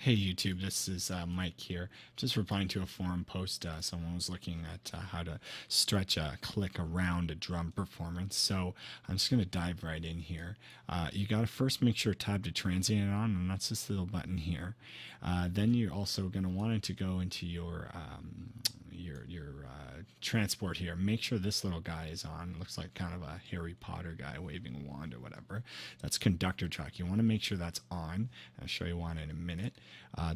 Hey YouTube, this is Mike here. Just replying to a forum post. Someone was looking at how to stretch a click around a drum performance. So I'm just going to dive right in here. You got to first make sure tab to transient on, and that's this little button here. Then you're also going to want it to go into your transport here. Make sure this little guy is on. It looks like kind of a Harry Potter guy waving a wand or whatever. That's conductor track. You want to make sure that's on. I'll show you one in a minute.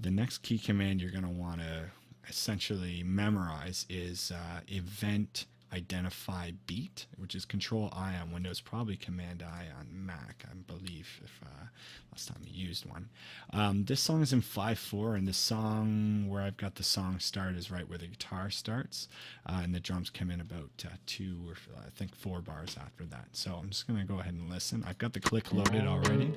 The next key command you're going to want to essentially memorize is event identify beat, which is Control I on Windows, probably Command I on Mac, I believe, if last time you used one. This song is in 5/4, and the song where I've got the song start is right where the guitar starts, and the drums come in about 2 or I think 4 bars after that. So I'm just going to go ahead and listen. I've got the click loaded already.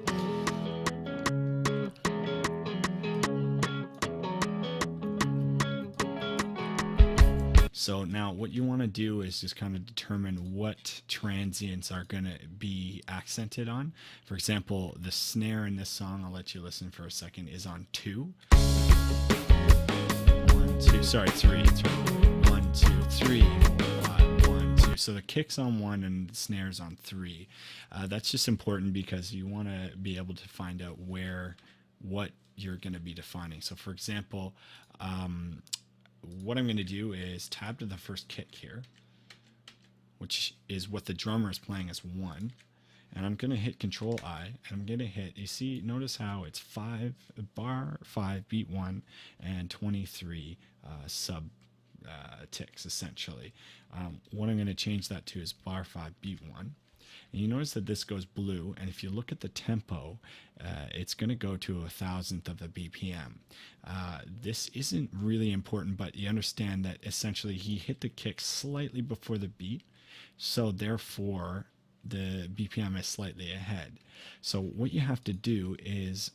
So now what you want to do is just kind of determine what transients are going to be accented on. For example, the snare in this song, I'll let you listen for a second, is on 2. 1, 2, sorry, 3. 1, 2, 3, 1, 2. So the kick's on 1 and the snare's on 3. That's just important because you want to be able to find out what you're going to be defining. So for example, what I'm going to do is tab to the first kick here, which is what the drummer is playing as 1. And I'm going to hit Control I, and I'm going to hit, you see, notice how it's 5 bar 5 beat 1 and 23 sub ticks essentially. What I'm going to change that to is bar 5 beat 1. And you notice that this goes blue, and if you look at the tempo, it's going to go to 1,000th of the BPM. This isn't really important, but you understand that essentially he hit the kick slightly before the beat, so therefore the BPM is slightly ahead. So what you have to do is,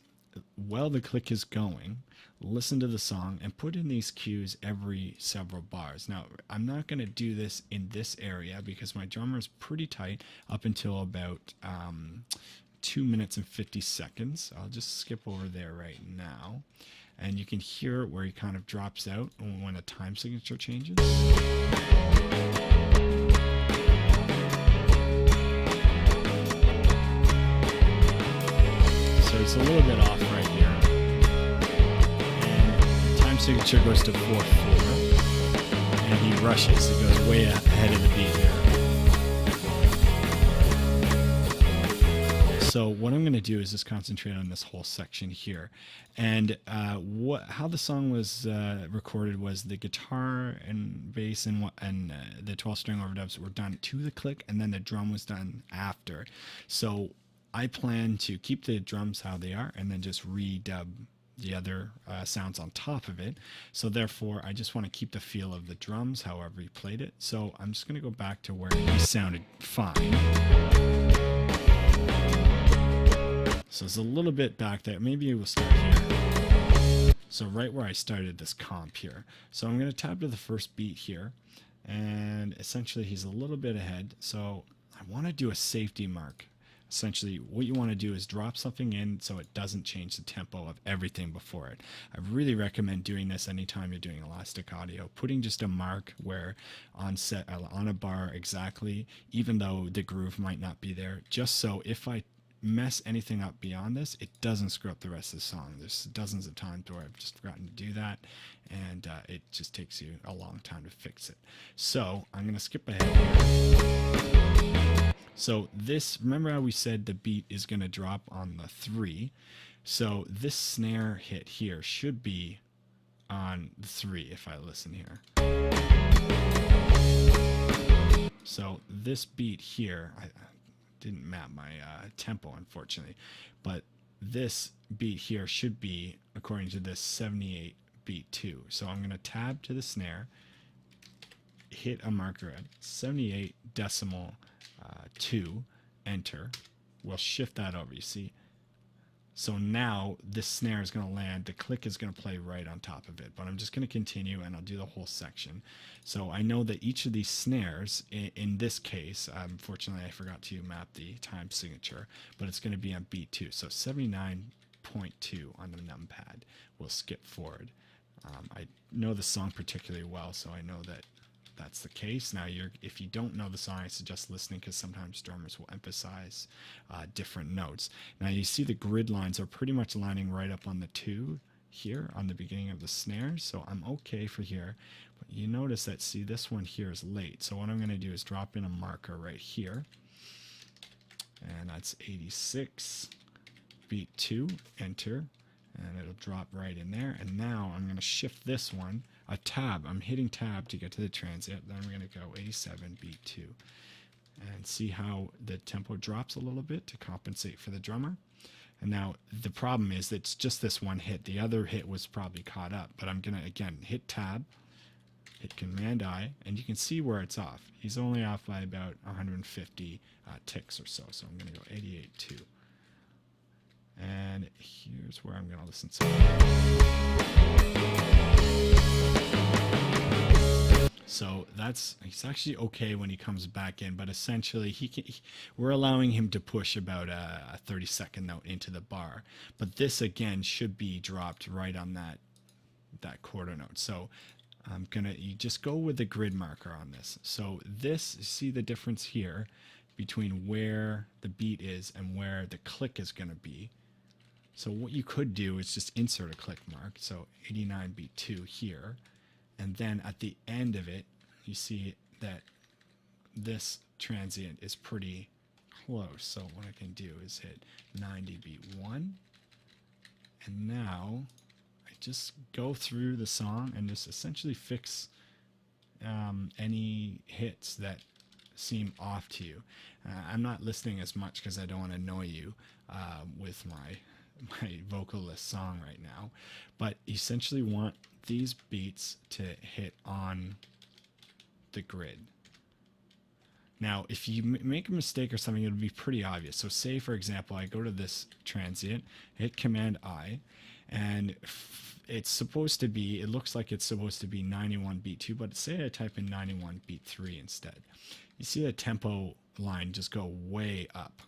while the click is going, listen to the song and put in these cues every several bars. Now, I'm not going to do this in this area because my drummer is pretty tight up until about 2 minutes and 50 seconds. I'll just skip over there right now. And you can hear where he kind of drops out when a time signature changes. So it's a little bit off right here. And time signature goes to 4/4. And he rushes. It goes way ahead of the beat here. So what I'm going to do is just concentrate on this whole section here. And how the song was recorded was the guitar and bass and the 12-string overdubs were done to the click, and then the drum was done after. So I plan to keep the drums how they are and then just redub the other sounds on top of it. So therefore, I just want to keep the feel of the drums however he played it. So I'm just going to go back to where he sounded fine. So it's a little bit back there. Maybe we'll start here. So right where I started this comp here. So I'm going to tab to the first beat here. And essentially he's a little bit ahead. So I want to do a safety mark. Essentially, what you want to do is drop something in so it doesn't change the tempo of everything before it. I really recommend doing this anytime you're doing elastic audio, putting just a mark where on a bar exactly, even though the groove might not be there, just so if I mess anything up beyond this, it doesn't screw up the rest of the song. There's dozens of times where I've just forgotten to do that, and it just takes you a long time to fix it. So I'm going to skip ahead here. So this, remember how we said the beat is going to drop on the 3? So this snare hit here should be on the 3 if I listen here. So this beat here, I didn't map my tempo unfortunately, but this beat here should be, according to this, 78 beat 2. So I'm going to tab to the snare, hit a marker at 78 decimal 2, enter. We'll shift that over, you see. So now this snare is going to land, the click is going to play right on top of it, but I'm just going to continue and I'll do the whole section. So I know that each of these snares, in this case, unfortunately I forgot to map the time signature, but it's going to be on beat 2. So 79 0.2 on the numpad will skip forward. I know the song particularly well, so I know that that's the case. Now, if you don't know the song, I suggest listening, because sometimes drummers will emphasize different notes. Now, you see the grid lines are pretty much lining right up on the 2 here on the beginning of the snare, so I'm okay for here. But you notice that, see, this one here is late. So what I'm going to do is drop in a marker right here, and that's 86, beat 2, enter, and it'll drop right in there. And now I'm going to shift this one a tab. I'm hitting tab to get to the transient. Then I'm going to go 87, beat 2, and see how the tempo drops a little bit to compensate for the drummer. And now the problem is that it's just this one hit. The other hit was probably caught up, but I'm going to, again, hit tab, hit Command I, and you can see where it's off. He's only off by about 150 ticks or so. So I'm going to go 88, 2. And here's where I'm going to listen. So he's actually okay when he comes back in, but essentially we're allowing him to push about a 30-second note into the bar. But this again should be dropped right on that quarter note. So you just go with the grid marker on this. So this, see the difference here between where the beat is and where the click is going to be. So what you could do is just insert a click mark. So 89 beat 2 here. And then at the end of it, you see that this transient is pretty close. So what I can do is hit 90 beat 1. And now I just go through the song and just essentially fix any hits that seem off to you. I'm not listening as much because I don't want to annoy you with my vocalist song right now, but essentially want these beats to hit on the grid. Now, if you make a mistake or something, it'll be pretty obvious. So say, for example, I go to this transient, hit Command I, and it's supposed to be, it looks like it's supposed to be 91 beat 2, but say I type in 91 beat 3 instead. You see the tempo line just go way up,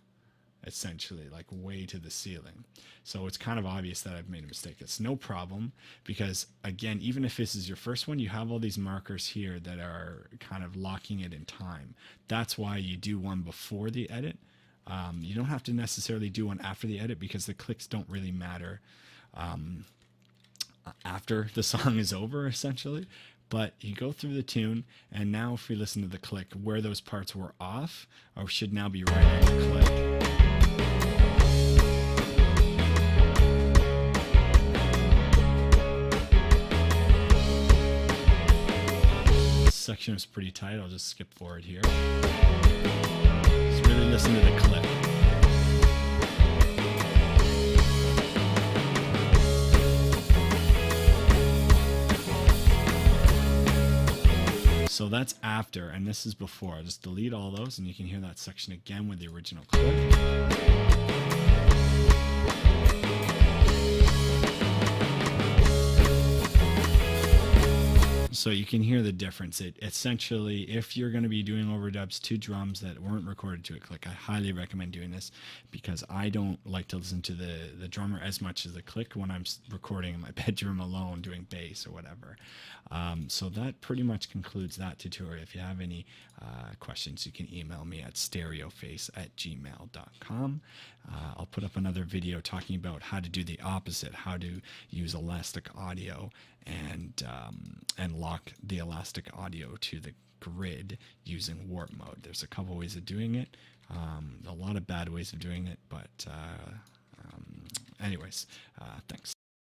essentially, like way to the ceiling. So it's kind of obvious that I've made a mistake. It's no problem, because again, even if this is your first one, you have all these markers here that are kind of locking it in time. That's why you do one before the edit. You don't have to necessarily do one after the edit, because the clicks don't really matter after the song is over, essentially. But you go through the tune, and now if we listen to the click, where those parts were off or should now be right on the click. This section is pretty tight. I'll just skip forward here. Just really listen to the click. So that's after, and this is before. I'll just delete all those, and you can hear that section again with the original click. So you can hear the difference. It essentially, if you're going to be doing overdubs to drums that weren't recorded to a click, I highly recommend doing this, because I don't like to listen to the drummer as much as the click when I'm recording in my bedroom alone doing bass or whatever. So that pretty much concludes that tutorial. If you have any questions, you can email me at stereoface@gmail.com. I'll put up another video talking about how to do the opposite, how to use elastic audio and lock the elastic audio to the grid using warp mode. There's a couple ways of doing it, a lot of bad ways of doing it, but anyways, thanks.